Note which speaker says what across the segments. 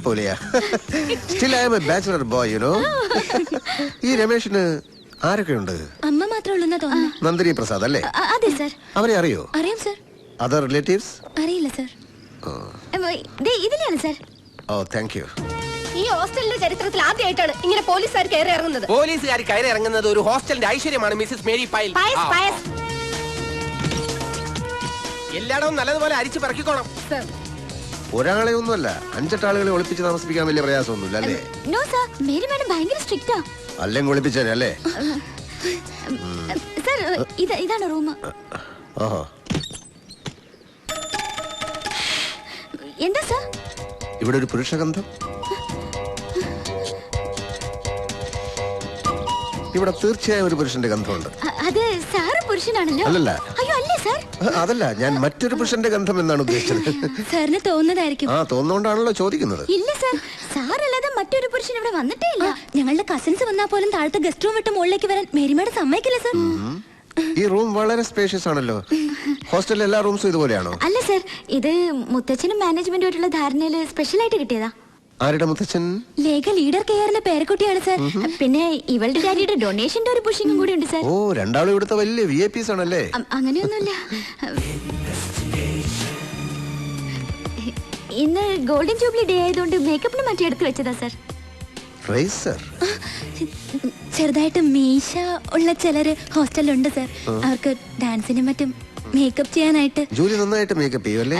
Speaker 1: പോലെയാ. Still I am a bachelor boy, you know. ഈ രമേഷിന് ആരൊക്കെയുണ്ട്?
Speaker 2: അമ്മ മാത്രമേ ഉള്ളൂ തോന്നുന്നു.
Speaker 1: നന്ദിനി പ്രസാദ് അല്ലേ?
Speaker 2: അതെ സർ.
Speaker 1: അവരെ അറിയോ?
Speaker 2: അറിയാം സർ.
Speaker 1: Other relatives?
Speaker 2: അറിയില്ല സർ. ഇതിലാണ് സർ.
Speaker 1: Oh, thank you.
Speaker 3: ഈ ഹോസ്റ്റലിന്റെ ചരിത്രത്തിൽ ആദ്യമായിട്ടാണ് ഇങ്ങനെ പോലീസുകാർ കയറി ഇറങ്ങുന്നത്.
Speaker 4: പോലീസുകാർ കയറി ഇറങ്ങുന്നത് ഒരു ഹോസ്റ്റലിന്റെ ഐശ്വര്യമാണ് മിസ്സസ് മേരി പൈൽ. എല്ലായിടവും നല്ലതുപോലെ അരിച്ചു പറക്കിക്കോണം.
Speaker 1: ഒരാളെ ഒന്നുമല്ല, 5-8 ആളുകളെ ഒളിപ്പിച്ച് താമസിപ്പിക്കാൻ വലിയ പ്രയാസമൊന്നുമില്ല അല്ലേ?
Speaker 2: നോ സർ, മേരി മാഡം ഭയങ്കര സ്ട്രിക്റ്റാ.
Speaker 1: അല്ലെങ്കിൽ ഒളിപ്പിച്ചേനെ അല്ലേ?
Speaker 2: സർ, ഇതാണ് റൂം.
Speaker 1: ഓഹോ.
Speaker 2: എന്താ സർ?
Speaker 1: ഇവിടെ ഒരു പുരുഷഗന്ധം. ഇവിടെ തീർച്ചയായും ഒരു പുരുഷന്റെ ഗന്ധമുണ്ട്.
Speaker 2: അത് സാറ് പുരുഷനാണല്ലോ.
Speaker 1: അല്ലല്ല.
Speaker 2: അയ്യോ അല്ലേ സർ?
Speaker 1: അതല്ല, ഞാൻ മറ്റൊരു പുരുഷന്റെ ഗന്ധം എന്നാണ് ഉദ്ദേശിച്ചത്.
Speaker 2: സാറിന് തോന്നുന്നതായിരിക്കും.
Speaker 1: തോന്നുന്നോണ്ടാണല്ലോ ചോദിക്കുന്നത്.
Speaker 2: ഇല്ല സർ, സാറല്ലാതെ മറ്റൊരു പുരുഷൻ ഇവിടെ വന്നിട്ടേ ഇല്ല. ഞങ്ങളുടെ കസിൻസ് വന്നാൽ പോലും താഴത്തെ ഗസ്റ്റ് റൂം വിട്ട് മുകളിലേക്ക് വരാൻ മേരിമേടെ സമ്മതിക്കില്ല സർ.
Speaker 1: ഈ റൂം വളരെ സ്പേഷ്യസ് ആണല്ലോ. ഹോസ്റ്റലിലെ എല്ലാ റൂംസും ഇതുപോലെയാണോ?
Speaker 2: അല്ല സർ, ഇത് മുത്തച്ഛനും മാനേജ്മെന്റുമായിട്ടുള്ള ധാരണയില് സ്പെഷ്യൽ ആയിട്ട് കിട്ടിയതാ.
Speaker 1: ആരുടെ മുത്തച്ഛൻ?
Speaker 2: ലേഖ ലീഡർ കെയറിന്റെ പേരക്കുട്ടിയാണ് സർ. പിന്നെ ഇവളുടെ ഡാഡിയുടെ ഡൊണേഷന്റെ ഒരു പുഷിങ്ങും കൂടി ഉണ്ട് സർ.
Speaker 1: ഓ, രണ്ടാളും ഇവിടുത്തെ വലിയ വിഐപീസ് ആണല്ലേ?
Speaker 2: അങ്ങനെയൊന്നുമില്ല. ഇന്ന് ഗോൾഡൻ ജൂബിലി ഡേ ആയതുകൊണ്ട് മേക്കപ്പിന് മറ്റേ എടുത്ത് വെച്ചതാ സർ. ചെറുതായിട്ട് മീശ ഉള്ള ചിലര് ഹോസ്റ്റലിലുണ്ട് സർ. അവർക്ക് ഡാൻസിനും മറ്റും മേക്കപ്പ് ചെയ്യാനായിട്ട്.
Speaker 1: ജൂലി നന്നായിട്ട് മേക്കപ്പ് ചെയ്യല്ലേ?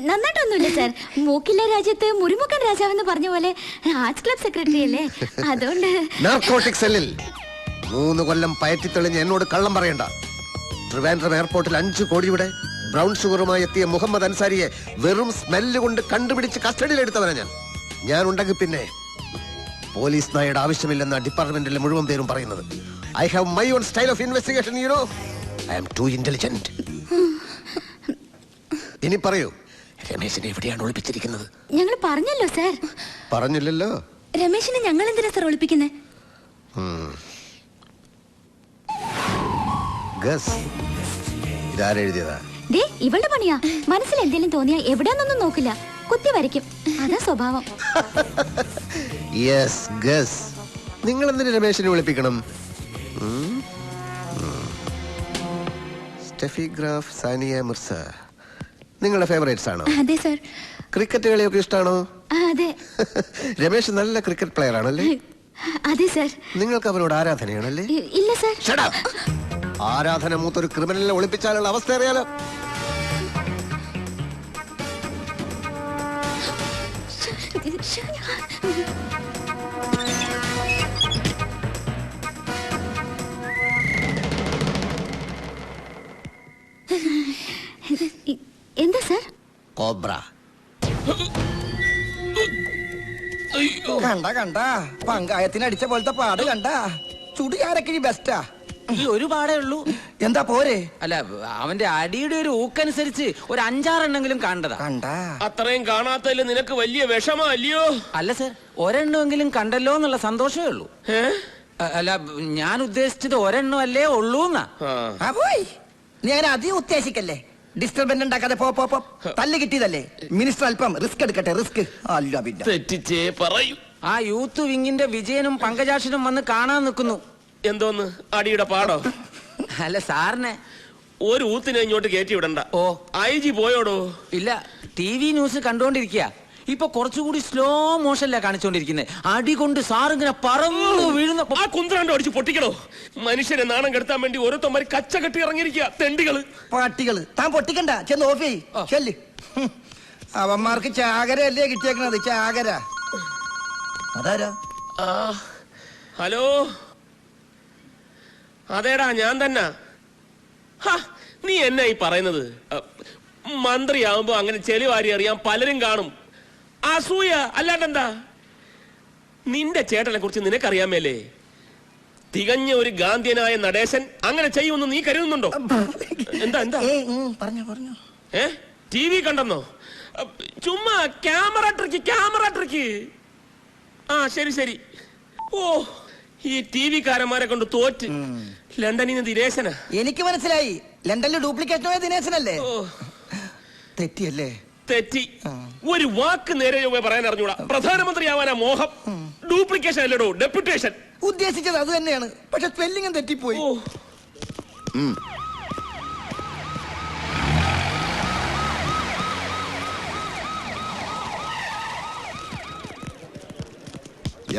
Speaker 2: നന്നായിട്ടൊന്നുമില്ല സർ. മൂക്കില്ല രാജ്യത്ത് മുറിമുക്കൻ രാജാവെന്ന് പറഞ്ഞ പോലെ ആർട്സ് ക്ലബ് സെക്രട്ടറി അല്ലേ, അതുകൊണ്ട്.
Speaker 1: നാർക്കോട്ടിക് സെല്ലിൽ 3 കൊല്ലം പയറ്റി തെളിഞ്ഞ് എന്നോട് കള്ളം പറയണ്ട. ട്രിവാൻഡ്രം എയർപോർട്ടിൽ 5 കോടിയുടെ ബ്രൗൺ ഷുഗറുമായി എത്തിയ മുഹമ്മദ് അൻസാരിയെ വെറും സ്മെല്ല് കൊണ്ട് കണ്ടുപിടിച്ച് കസ്റ്റഡിയിലെടുത്തവനാ ഞാൻ ഉണ്ടെങ്കിൽ പിന്നെ പോലീസ് നായയുടെ ആവശ്യമില്ലെന്ന ഡിപ്പാർട്ട്മെന്റിലെ മുഴുവൻ പേരും പറയുന്നത്. I have my own style of investigation, you know. I am too intelligent. ഇനി പറയൂ, രമേശിനെ എവിടെയാണ് ഒളിപ്പിച്ചിരിക്കുന്നത്?
Speaker 2: ഞങ്ങൾ പറഞ്ഞല്ലോ സർ.
Speaker 1: പറഞ്ഞില്ലല്ലോ.
Speaker 2: രമേശിനെ ഞങ്ങൾ എന്തിനാ സർ ഒളിപ്പിക്കുന്നത്?
Speaker 1: ഇതാരെഴുതിയതാ?
Speaker 2: ഇവളുടെ പണിയാ. മനസ്സിൽ എന്തെങ്കിലും തോന്നിയാ എവിടെയാന്നൊന്നും നോക്കില്ല, കുത്തി വരയ്ക്കും. അതാ സ്വഭാവം.
Speaker 1: Yes, guess. നിങ്ങൾ എന്തിനു രമേശിനെ വിളിപ്പിക്കണം? സ്റ്റെഫി ഗ്രാഫ്, സാനിയ മിർസ നിങ്ങളുടെ ഫേവറേറ്റ്സ് ആണോ?
Speaker 2: അതെ സർ.
Speaker 1: ക്രിക്കറ്റ് കളിയൊക്കെ ഇഷ്ടമാണോ?
Speaker 2: അതെ.
Speaker 1: രമേശ് നല്ല ക്രിക്കറ്റ് പ്ലെയർ ആണല്ലേ?
Speaker 2: അതെ സർ.
Speaker 1: നിങ്ങൾക്ക് അവരോട് ആരാധനയാണല്ലേ?
Speaker 2: ഇല്ല സർ.
Speaker 1: ആരാധന മൂത്തൊരു ക്രിമിനലിനെ ഒളിപ്പിച്ചാലുള്ള അവസ്ഥ അറിയാലോ.
Speaker 2: എന്താ സർ?
Speaker 1: കോബ്ര.
Speaker 5: കണ്ട പങ്കായത്തിന് അടിച്ച പോലത്തെ പാട് കണ്ട. ചുടുകാരക്കിഴി ബെസ്റ്റാ.
Speaker 4: ഈ ഒരു പാടേ ഉള്ളൂ.
Speaker 5: എന്താ പോരെ?
Speaker 4: അല്ല, അവന്റെ അടിയുടെ ഒരു ഊക്കനുസരിച്ച് ഒരു 5-6 എണ്ണെങ്കിലും കണ്ടതാ.
Speaker 6: അത്രയും കാണാത്തതിൽ നിനക്ക് വലിയ വിഷമല്ലയോ?
Speaker 4: അല്ല സർ, ഒരെണ്ണമെങ്കിലും കണ്ടല്ലോ എന്നുള്ള സന്തോഷമേ ഉള്ളൂ. അല്ല, ഞാൻ ഉദ്ദേശിച്ചത് ഒരെണ്ണം അല്ലേ ഉള്ളൂന്നാ.
Speaker 5: നീ അങ്ങനെ അധികം ഉദ്ദേശിക്കല്ലേ. ഡിസ്റ്റർബൻസ് ഉണ്ടാക്കാതെ പോ. തല്ല് കിട്ടിയതല്ലേ. മിനിസ്റ്റർ അല്പം റിസ്ക് എടുക്കട്ടെ. റിസ്ക് അല്ല പിന്നെ
Speaker 6: തെറ്റിച്ചേ പറയൂ.
Speaker 4: ആ യൂത്ത് വിങ്ങിന്റെ വിജയനും പങ്കജാക്ഷനും വന്ന് കാണാൻ നിൽക്കുന്നു.
Speaker 6: എന്തോന്ന് അടിയുടെ പാടോ?
Speaker 4: അല്ല സാറിനെ
Speaker 6: ഒരു ഊത്തിനെ ഇങ്ങോട്ട് കയറ്റി വിടണ്ട.
Speaker 4: ഓ,
Speaker 6: IG പോയോടോ?
Speaker 4: ഇല്ല, TV ന്യൂസ് കണ്ടോണ്ടിരിക്കുക. ഇപ്പൊ കുറച്ചുകൂടി സ്ലോ മോഷനിലാ കാണിച്ചോണ്ടിരിക്കുന്നത്. അടി കൊണ്ട് സാറിങ്ങനെ പറന്നു വീഴുന്ന.
Speaker 6: ആ കുന്ത്രാണ്ടോ അടിച്ച് പൊട്ടിക്കണോ? മനുഷ്യനെ നാണം കെടുത്താൻ വേണ്ടി ഓരോരുത്തന്മാര് കച്ച കെട്ടി ഇറങ്ങിയിരിക്കുക. തെണ്ടികള്,
Speaker 5: പാട്ടികള്. താൻ പൊട്ടിക്കണ്ട, ചെന്ന് ഓഫ് ചെയ്യ്. അവന്മാർക്ക് ചാകരല്ലേ കിട്ടിയേക്കണത്. ചാകര. അതാരാ?
Speaker 6: ഹലോ, അതേടാ ഞാൻ തന്നെ. നീ എന്നാ ഈ പറയുന്നത്? മന്ത്രിയാവുമ്പോ അങ്ങനെ ചെളിവാരി അറിയാൻ പലരും കാണും. അസൂയ അല്ലാണ്ടെന്താ? നിന്റെ ചേട്ടനെ കുറിച്ച് നിനക്കറിയാമേലേ? തികഞ്ഞ ഒരു ഗാന്ധിയനായ നടേശൻ അങ്ങനെ ചെയ്യുമെന്ന് നീ കരുതുന്നുണ്ടോ? എന്താ
Speaker 5: പറഞ്ഞു.
Speaker 6: TV കണ്ടെന്നോ? ചുമ്മാ ക്യാമറ ട്രിക്ക്. ശരി. ഓ, ഈ TV കാരന്മാരെ കൊണ്ട് തോറ്റ്. ലണ്ടനിൽ നിന്ന് ദിനേശനാ.
Speaker 5: എനിക്ക് മനസ്സിലായി. ലണ്ടനിൽ ഡ്യൂപ്ലിക്കേറ്റ് ദിനേശനല്ലേ? തെറ്റിയല്ലേ?
Speaker 6: തെറ്റി. ഒരു വാക്ക് നേരെ പറയാൻ അറിഞ്ഞൂടാ. പ്രധാനമന്ത്രിയാവാനാ മോഹം. ഡ്യൂപ്ലിക്കേഷൻ അല്ലടോ, ഡെപ്യൂട്ടേഷൻ.
Speaker 5: ഉദ്ദേശിച്ചത് അത് തന്നെയാണ്, പക്ഷെ സ്പെല്ലിംഗും തെറ്റിപ്പോയി.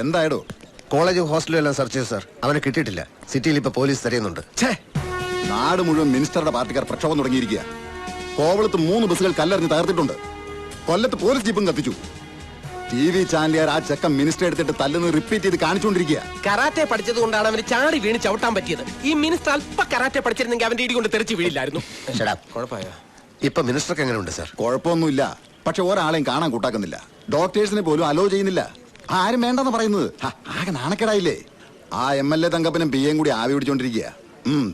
Speaker 1: എന്തായടോ? കോളേജും ഹോസ്റ്റലും എല്ലാം സെർച്ച് ചെയ്തു സാർ. അവനെ കിട്ടിയിട്ടില്ല. സിറ്റിയിൽ ഇപ്പൊ പോലീസ് തിരയുന്നുണ്ട്.
Speaker 7: നാട് മുഴുവൻ മിനിസ്റ്ററുടെ പാർട്ടിക്കാർ പ്രക്ഷോഭം തുടങ്ങിയിരിക്കുക. കോവളത്ത് 3 ബസ്സുകൾ കല്ലെറിഞ്ഞ് തകർത്തിട്ടുണ്ട്. കൊല്ലത്ത് പോലീസ് ജീപ്പും കത്തിച്ചു. TV ചാനലുകാർ ആ ചെക്കൻ മിനിസ്റ്റർ എടുത്തിട്ട് തല്ലുന്നത് റിപ്പീറ്റ് ചെയ്ത് കാണിച്ചുകൊണ്ടിരിക്കുക.
Speaker 6: കരാറ്റെ പഠിച്ചത് കൊണ്ടാണ് അവന് ചാടി വീണ് ചവിട്ടാൻ പറ്റിയത്. ഈ മിനിസ്റ്റർ അല്പ കരാറ്റെ പഠിച്ചിരുന്നെങ്കിൽ അവന്റെ ഇടി കൊണ്ട് തെറിച്ച് വീഴില്ലായിരുന്നു.
Speaker 1: കുഴപ്പമായോ? ഇപ്പൊ മിനിസ്റ്റർക്ക് എങ്ങനെയുണ്ട് സാർ?
Speaker 7: കുഴപ്പമൊന്നുമില്ല, പക്ഷെ ഒരാളെയും കാണാൻ കൂട്ടാക്കുന്നില്ല. ഡോക്ടേഴ്സിനെ പോലും അലോ ചെയ്യുന്നില്ല. ആരും വേണ്ടെന്ന് പറയുന്നത്. ആകെ നാണക്കേടായില്ലേ? ആ MLA തങ്കപ്പനും PA കൂടി ആവി പിടിച്ചോണ്ടിരിക്കുക.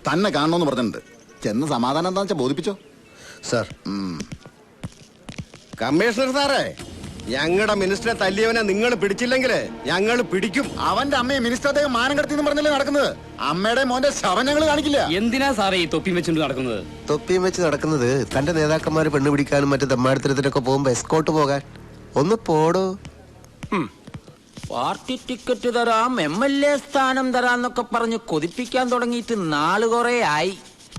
Speaker 7: തന്നെ കാണണമെന്ന് പറഞ്ഞിട്ടുണ്ട്. ചെന്ന് സമാധാനം എന്താ വെച്ചാൽ ബോധിപ്പിച്ചോ
Speaker 1: സാർ.
Speaker 8: കമ്മീഷണർ സാറേ, ഞങ്ങളുടെ മിനിസ്റ്ററെ തല്ലിയവനെ നിങ്ങൾ പിടിച്ചില്ലെങ്കിൽ ഞങ്ങൾ പിടിക്കും.
Speaker 7: അവന്റെ അമ്മയെ മിനിസ്റ്റർ അദ്ദേഹം മാനം കടത്തി പറഞ്ഞല്ലേ നടക്കുന്നത്. അമ്മയുടെ മോന്റെ ശവം ഞങ്ങൾ കാണിക്കില്ല.
Speaker 9: എന്തിനാ സാറേ ഈ തൊപ്പി വെച്ചുകൊണ്ട് നടക്കുന്നത്?
Speaker 1: തൊപ്പിയും വെച്ച് നടക്കുന്നത് തന്റെ നേതാക്കന്മാര് പെണ്ണ് പിടിക്കാനും മറ്റു തെമ്മാടിത്തരത്തിനൊക്കെ പോകുമ്പോ എസ്കോട്ട് പോകാൻ. ഒന്ന് പോടോ.
Speaker 4: പാർട്ടി ടിക്കറ്റ് തരാം, MLA സ്ഥാനം തരാന്നൊക്കെ പറഞ്ഞ് കൊതിപ്പിക്കാൻ തുടങ്ങിയിട്ട് നാള് കുറെ ആയി.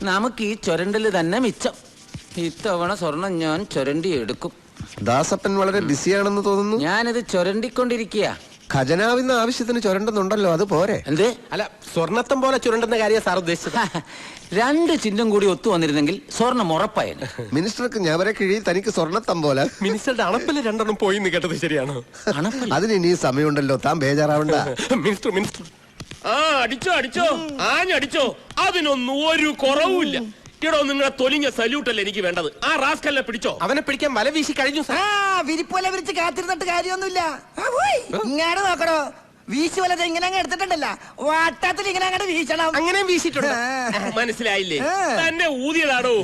Speaker 4: നമുക്ക് ഈ ചുരണ്ടല് തന്നെ മിച്ചം. ഇത്തവണ സ്വർണം ഞാൻ ചുരണ്ടി എടുക്കും.
Speaker 1: ദാസപ്പൻ വളരെ ബിസിയാണെന്ന് തോന്നുന്നു.
Speaker 4: ഞാനിത് ചുരണ്ടിക്കൊണ്ടിരിക്കുക.
Speaker 1: ഖജനാവിന്ന് ആവശ്യത്തിന് ചുരണ്ടെന്നുണ്ടല്ലോ, അത് പോരെ?
Speaker 4: എന്ത്?
Speaker 6: അല്ല, സ്വർണത്തം പോലെ ചുരണ്ടുന്ന കാര്യം സാർ ഉദ്ദേശിച്ചത്.
Speaker 4: 2 ചിഹ്നം കൂടി ഒത്തു വന്നിരുന്നെങ്കിൽ സ്വർണം ഉറപ്പായിരുന്നു.
Speaker 1: മിനിസ്റ്റർക്ക് ഞവരെ കിഴി, തനിക്ക് സ്വർണ്ണത്തം പോലെ.
Speaker 6: മിനിസ്റ്ററുടെ അണപ്പിൽ 2 പോയി എന്ന് കേട്ടത് ശരിയാണോ?
Speaker 1: അതിന് ഇനി സമയമുണ്ടല്ലോ, താൻ ബേജാറാവണ്ട.
Speaker 6: മിനിസ്റ്റർ അടിച്ചോ അടിച്ചോ, ആഞ്ഞടിച്ചോ, അതിനൊന്നും ഒരു കുറവുമില്ല. ഇടോ, നിങ്ങളെ തൊലിഞ്ഞ സല്യൂട്ടല്ലേ എനിക്ക് വേണ്ടത്. ആ റാസ്കലിനെ പിടിച്ചോ. അവനെ പിടിക്കാൻ വല വീശി കഴിഞ്ഞു.
Speaker 5: വിരിപ്പോലെ വിരിച്ച് കാത്തിരുന്നിട്ട് കാര്യമൊന്നുമില്ല. ഇങ്ങാട് നോക്കണോ, വീശി വലത് ഇങ്ങനെ അങ്ങ് എടുത്തിട്ടുണ്ടല്ല, വട്ടത്തിൽ ഇങ്ങനെ അങ്ങോട്ട് വീശണം.
Speaker 6: അങ്ങനെ വീശിട്ടുണ്ട്. മനസ്സിലായില്ലേ? തന്നെ ഊതിയതാടോ.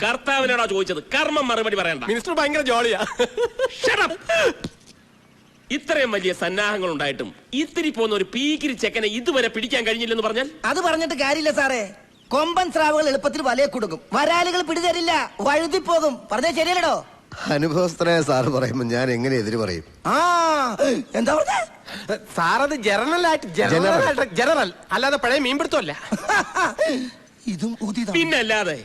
Speaker 6: കർത്താവിനാണോ ചോദിച്ചത്? കർമ്മം മറുപടി പറയണ്ട. മിനിസ്റ്റർ ഭയങ്കര ജോളിയാ. ഇത്രയും വലിയ സന്നാഹങ്ങൾ ഉണ്ടായിട്ടും ഇത്തിരി പോകുന്ന ഒരു പീക്കിരി ചെക്കനെ ഇതുവരെ പിടിക്കാൻ കഴിഞ്ഞില്ലെന്ന് പറഞ്ഞാൽ
Speaker 5: അത് പറഞ്ഞിട്ട് കാര്യമില്ല സാറേ. കൊമ്പൻ സ്രാവുകൾ എളുപ്പത്തിൽ വലയെ കൊടുക്കും, വരാലുകൾ പിടിതരില്ല, വഴുതിപ്പോകും. പറഞ്ഞാൽ ശരിയല്ലടോ?
Speaker 1: അനുഭവസ്ഥനായ സാറ് പറയുമ്പോ ഞാൻ എങ്ങനെ എതിര് പറയും?
Speaker 5: എന്താ പറഞ്ഞ
Speaker 6: സാറത് ജനറൽ അല്ലാതെ പഴയ മീൻപിടുത്തമല്ല.
Speaker 5: ഇതും
Speaker 6: പിന്നല്ലാതെ.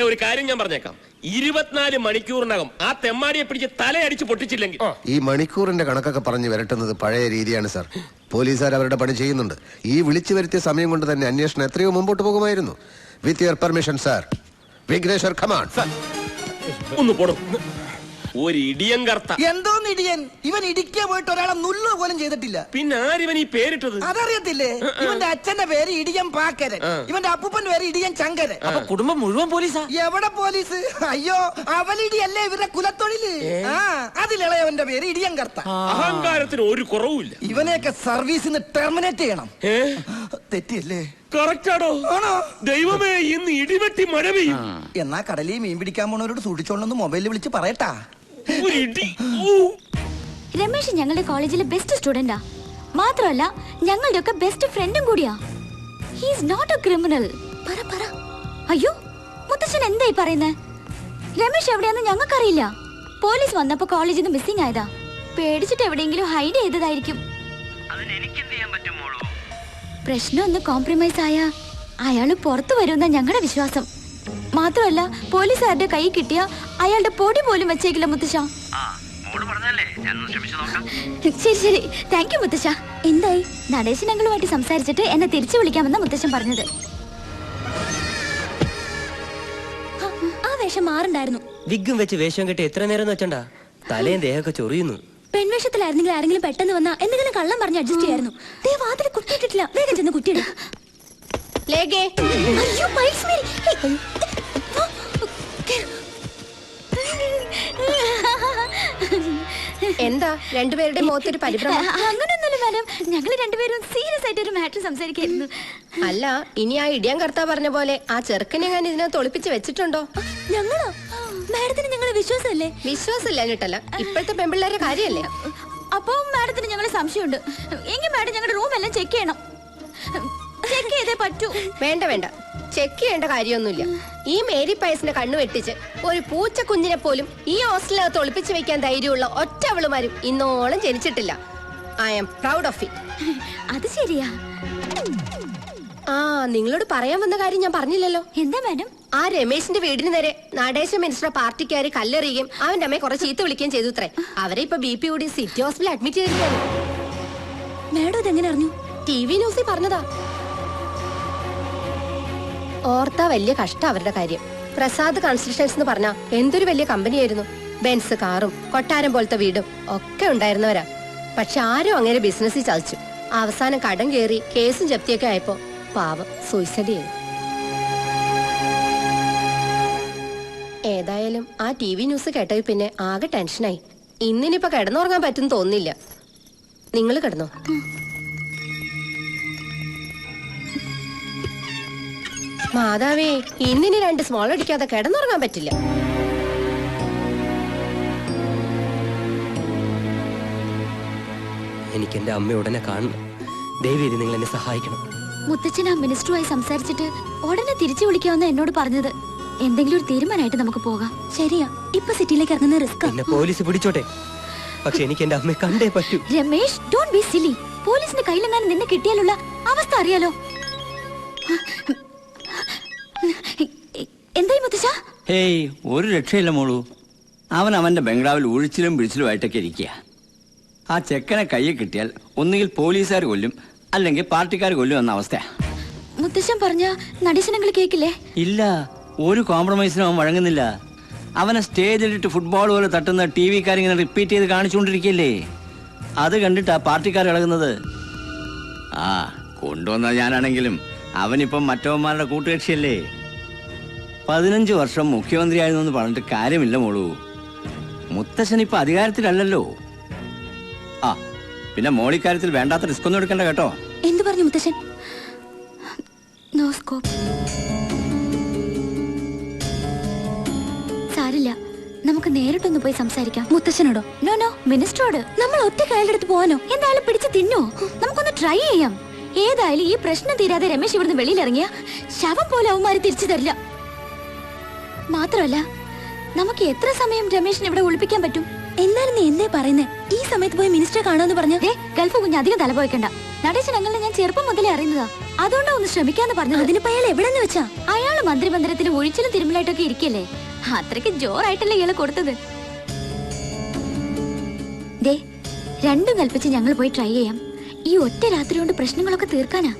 Speaker 6: ഒരു കാര്യം ഞാൻ പറഞ്ഞേക്കാം, 24 മണിക്കൂറിനകം ആ തെമ്മാടിയെ പിടിച്ച് തലയടിച്ച് പൊട്ടിച്ചില്ലെങ്കിൽ.
Speaker 1: ഈ മണിക്കൂറിന്റെ കണക്കൊക്കെ പറഞ്ഞു വരട്ടുന്നത് പഴയ രീതിയാണ് സാർ. പോലീസുകാർ അവരുടെ പണി ചെയ്യുന്നുണ്ട്. ഈ വിളിച്ചു വരുത്തിയ സമയം കൊണ്ട് തന്നെ അന്വേഷണം എത്രയോ മുമ്പോട്ട് പോകുമായിരുന്നു. With your permission sir. Vigneshwar, come on.
Speaker 6: ഒന്ന് പോടും. ഒരു ഇടിയൻ കർത്ത.
Speaker 5: എന്തോന്ന് ഇടിയൻ? ഇവൻ ഇടിക്കാൻ പോയിട്ട് ഒരാളെ നുള്ളു പോലും ചെയ്തിട്ടില്ല.
Speaker 6: പിന്നെ ആരിവൻ ഈ പേരിട്ടത്?
Speaker 5: അതറിയത്തില്ലേ? ഇവന്റെ അച്ഛന്റെ പേര് ഇടിയൻ പാക്കരൻ, ഇവന്റെ അപ്പൂപ്പന്റെ പേര് ഇടിയൻ ചങ്കരൻ.
Speaker 4: അപ്പൊ കുടുംബം മുഴുവൻ പോലീസാ?
Speaker 5: എവിടെ പോലീസ്? അയ്യോ, അവലിടിയല്ലേ ഇവരുടെ കുലത്തൊഴില്. അതിലിളയവന്റെ പേര് ഇടിയൻ കർത്ത.
Speaker 6: അഹങ്കാരത്തിന് ഒരു കുറവുമില്ല.
Speaker 5: ഇവനെയൊക്കെ സർവീസിന് ടെർമിനേറ്റ് ചെയ്യണം. തെറ്റിയല്ലേ?
Speaker 6: കറക്റ്റാണോ? ദൈവമേ, ഇന്ന് ഇടിവെട്ടി മഴ പെയ്യും.
Speaker 5: എന്നാ കടലിൽ മീൻ പിടിക്കാൻ പോണവരോട് സൂക്ഷിച്ചോളന്ന് മൊബൈലിൽ വിളിച്ച് പറയട്ടാ.
Speaker 2: രമേശ് ഞങ്ങളുടെ കോളേജിലെ ബെസ്റ്റ് സ്റ്റുഡന്റാ. മാത്രമല്ല ഞങ്ങളുടെ ഒക്കെ ബെസ്റ്റ് ഫ്രണ്ടും കൂടിയാ. He is not a criminal. പറ. അയ്യോ, മുത്തച്ഛൻ എന്തായി പറയുന്നേ? രമേശ് എവിടെയാന്ന് ഞങ്ങൾക്കറിയില്ല. പോലീസ് വന്നപ്പോ കോളേജിൽ നിന്ന് മിസ്സിംഗ് ആയതാ. പേടിച്ചിട്ട് എവിടെയെങ്കിലും ഹൈഡ് ചെയ്തതായിരിക്കും. പ്രശ്നം ഒന്ന് കോംപ്രമൈസ് ആയ അയാള് പുറത്തു വരുമെന്ന ഞങ്ങളുടെ വിശ്വാസം. മാത്രമല്ല പോലീസുകാരുടെ കൈ കിട്ടിയ അയാളുടെ പൊടി പോലും വെച്ചേക്കില്ല മുത്തശ്ശ. ശരി, താങ്ക് യു മുത്തശ്ശ. എന്തായി? നടേശൻ അങ്കിളുമായിട്ട് സംസാരിച്ചിട്ട് എന്നെ തിരിച്ചു വിളിക്കാമെന്ന മുത്തശ്ശൻ പറഞ്ഞത്. ആ വേഷം മാറുണ്ടായിരുന്നു.
Speaker 10: വിഗും വെച്ച് വേഷം കെട്ടി എത്ര നേരം വെച്ചണ്ടാ? തലയും ദേഹമൊക്കെ ചൊറിയുന്നു.
Speaker 2: പെൺവേഷത്തിലായിരുന്നെങ്കിൽ ആരെങ്കിലും പെട്ടെന്ന് വന്നാ എന്തെങ്കിലും കള്ളം പറഞ്ഞ് അഡ്ജസ്റ്റ് ചെയ്യായിരുന്നു. വാതിൽ കുറ്റിയിട്ടിട്ടില്ല. വേഗം ചെന്ന് കുറ്റിയിടും.
Speaker 3: എന്താ രണ്ടുപേരുടെ മുഖത്തൊരു പരിഭ്രമം?
Speaker 2: അങ്ങനെയൊന്നുമില്ല മാഡം, ഞങ്ങൾ രണ്ടുപേരും സീരിയസ് ആയിട്ട് ഒരു മാറ്റർ സംസാരിക്കായിരുന്നു.
Speaker 3: അല്ല, ഇനി ആ ഇടിയാൻ കർത്താവ് പറഞ്ഞ പോലെ ആ ചെറുക്കനെ ഞാൻ ഇതിനകത്ത് ഒളിപ്പിച്ച് വെച്ചിട്ടുണ്ടോ?
Speaker 2: ഞങ്ങളോ? മാഡത്തിന് ഞങ്ങളെ വിശ്വാസമല്ലേ?
Speaker 3: വിശ്വാസമില്ല എന്നിട്ടല്ല, ഇപ്പോഴത്തെ പെൺപിള്ളേരുടെ കാര്യല്ലേ.
Speaker 2: അപ്പൊ മാഡത്തിന് ഞങ്ങളെ സംശയമുണ്ട്. എങ്കിൽ മാഡം ഞങ്ങളുടെ റൂം എല്ലാം ചെക്ക് ചെയ്യണം. ചെക്ക് ചെയ്തേ പറ്റൂ.
Speaker 3: വേണ്ട, ചെക്ക് ചെയ്യേണ്ട കാര്യമൊന്നുമില്ല. ഈ മേരി പയസിന്റെ കണ്ണു വെട്ടിച്ച് ഒരു പൂച്ച കുഞ്ഞിനെ പോലും ഈ ഹോസ്റ്റലിനകത്ത് ഒളിപ്പിച്ചു വെക്കാൻ ധൈര്യമുള്ള ഒറ്റ അവളുമാരും ഇന്നോളം ജനിച്ചിട്ടില്ല. I am proud of it.
Speaker 2: അത് ശരിയാ.
Speaker 3: ആ, നിങ്ങളോട് പറയാൻ വന്ന കാര്യം ഞാൻ പറഞ്ഞില്ലല്ലോ.
Speaker 2: എന്താ മാഡം?
Speaker 3: ആ രമേശിന്റെ വീടിന് നേരെ നടേശ മിനിസ്റ്റർ പാർട്ടിക്കാര് കല്ലെറിയുകയും അവന്റെ അമ്മയെ കുറെ ചീത്ത വിളിക്കുകയും ചെയ്തു അത്രേ. അവരെ ഇപ്പൊ BP കൂടി സിറ്റി ഹോസ്പിറ്റലിൽ അഡ്മിറ്റ് ചെയ്തിരിക്കുകയാണ്.
Speaker 2: മാഡം ഇതെങ്ങനെ അറിഞ്ഞു?
Speaker 3: TV ന്യൂസിൽ പറഞ്ഞതാ. ഓർത്താ വലിയ കഷ്ടം അവരുടെ കാര്യം. പ്രസാദ് കൺസ്ട്രക്ഷൻസ് എന്ന് പറഞ്ഞാ എന്തൊരു വലിയ കമ്പനിയായിരുന്നു. ബെൻസ് കാറും കൊട്ടാരം പോലത്തെ വീടും ഒക്കെ ഉണ്ടായിരുന്നവരാ. പക്ഷെ ആരും അങ്ങനെ ബിസിനസ്സിൽ ചതിച്ചു. അവസാനം കടം കയറി കേസും ജപ്തിയൊക്കെ ആയപ്പോ പാവം സൂയിസൈഡ് ചെയ്തു. ഏതായാലും ആ TV ന്യൂസ് കേട്ടത് പിന്നെ ആകെ ടെൻഷനായി. ഇന്നിനിപ്പോ കിടന്നുറങ്ങാൻ പറ്റും തോന്നില്ല. നിങ്ങൾ കിടന്നോ? മാതാവേ, ഇന്നിനി 2 സ്മോൾ അടിക്കാതെ കിടന്നുറങ്ങാൻ പറ്റില്ല.
Speaker 10: എനിക്ക് എന്റെ അമ്മ ഉടനെ കാണണം. ദയവേദി നിങ്ങൾ എന്നെ സഹായിക്കണം.
Speaker 2: മുത്തച്ഛൻ ആ മിനിസ്റ്ററുമായി സംസാരിച്ചിട്ട് ഉടനെ തിരിച്ചു വിളിക്കാമെന്ന് എന്നോട് പറഞ്ഞത്. എന്തെങ്കിലും ഒരു തീരുമാനമായിട്ട് നമുക്ക് പോകാം. ശരിയാ, ഇപ്പൊ സിറ്റിയിലേക്ക് ഇറങ്ങുന്ന റിസ്ക്.
Speaker 10: എന്നെ പോലീസ് പിടിച്ചോട്ടെ, പക്ഷെ എനിക്ക് എന്റെ അമ്മയെ കണ്ടേ പറ്റൂ.
Speaker 2: രമേശ്, ഡോണ്ട് ബി സിലി. പോലീസിന്റെ കയ്യിലെങ്ങാനും നിന്നെ കിട്ടിയാലുള്ള അവസ്ഥ അറിയാലോ. എന്തായി മുത്തച്ഛ?
Speaker 11: ഹേയ്, ഒരു രക്ഷയില്ല മോളൂ. അവൻ അവന്റെ ബംഗ്ലാവിൽ ഒഴിച്ചിലും പിടിച്ചിലുമായിട്ടൊക്കെ ഇരിക്കുക. ആ ചെക്കനെ കയ്യിൽ കിട്ടിയാൽ ഒന്നുകിൽ പോലീസുകാർ കൊല്ലും, അല്ലെങ്കിൽ പാർട്ടിക്കാർ കൊല്ലും എന്ന അവസ്ഥയാ.
Speaker 2: മുത്തച്ഛൻ പറഞ്ഞ നടീശനങ്ങൾ കേക്കില്ലേ?
Speaker 11: ഇല്ല, ഒരു കോംപ്രമൈസിനും അവൻ വഴങ്ങുന്നില്ല. അവനെ സ്റ്റേജിലിട്ട് ഫുട്ബോൾ പോലെ തട്ടുന്ന TV-കാരിങ്ങനെ റിപ്പീറ്റ് ചെയ്ത് കാണിച്ചുകൊണ്ടിരിക്കുകയല്ലേ. അത് കണ്ടിട്ടാ പാർട്ടിക്കാർ ഇളകുന്നത്. ആ, കൊണ്ടുവന്ന ഞാനാണെങ്കിലും അവനിപ്പം മറ്റവന്മാരുടെ കൂട്ടുകക്ഷിയല്ലേ. 15 വർഷം മുഖ്യമന്ത്രിയായിരുന്നു എന്ന് പറഞ്ഞിട്ട് കാര്യമില്ല മോളൂ. മുത്തശ്ശൻ ഇപ്പൊ അധികാരത്തിലല്ലല്ലോ. ആ, പിന്നെ മോളിക്കാര്യത്തിൽ വേണ്ടാത്ത റിസ്ക് ഒന്നും എടുക്കണ്ട കേട്ടോ.
Speaker 2: എന്ത് പറഞ്ഞു മുത്തശ്ശൻ? No scope. സാരില്ല, നമുക്ക് നേരിട്ടൊന്ന് പോയി സംസാരിക്കാം. മുത്തശ്ശനോടോ? നോ നോ, മിനിസ്റ്ററോട്. നമ്മൾ ഒറ്റ കയ്യിലെടുത്ത് പോവാനോ? എന്തായാലും പിടിച്ച് തിന്നോ? നമുക്കൊന്ന് ട്രൈ ചെയ്യാം. ഏതായാലും ഈ പ്രശ്നം തീരാതെ രമേശ് ഇവിടുന്ന് വെളിയിലിറങ്ങിയ ശവം പോലെ അവന്മാര് തിരിച്ചു തരില്ല. മാത്രമല്ല, നമുക്ക് എത്ര സമയം രമേശിനെ ഇവിടെ ഒളിപ്പിക്കാൻ പറ്റും? എന്നാലും നീ എന്തേ പറയുന്നേ? ഈ സമയത്ത് പോയി മിനിസ്റ്ററെ കാണാന്ന് പറഞ്ഞ ഗൾഫ് കുഞ്ഞ് അധികം തലപോയിക്കണ്ട. നടേശൻ അങ്ങനെ ഞാൻ ചെറുപ്പം മുതലേ അറിയുന്നതാ. അതുകൊണ്ടാ ഒന്ന് ശ്രമിക്കാന്ന് പറഞ്ഞു. അതിനിപ്പോ അയാൾ എവിടെന്ന് വെച്ചാ? അയാള് മന്ത്രിമന്ദിരത്തിൽ ഒഴിച്ചിലും തിരുമലായിട്ടൊക്കെ ഇരിക്കല്ലേ. അത്രയ്ക്ക് ജോറായിട്ടല്ലേ ഇയാള് കൊടുത്തത്. രണ്ടും കൽപ്പിച്ച് ഞങ്ങൾ പോയി ട്രൈ ചെയ്യാം. ഈ ഒറ്റ രാത്രി കൊണ്ട് പ്രശ്നങ്ങളൊക്കെ തീർക്കാനാ.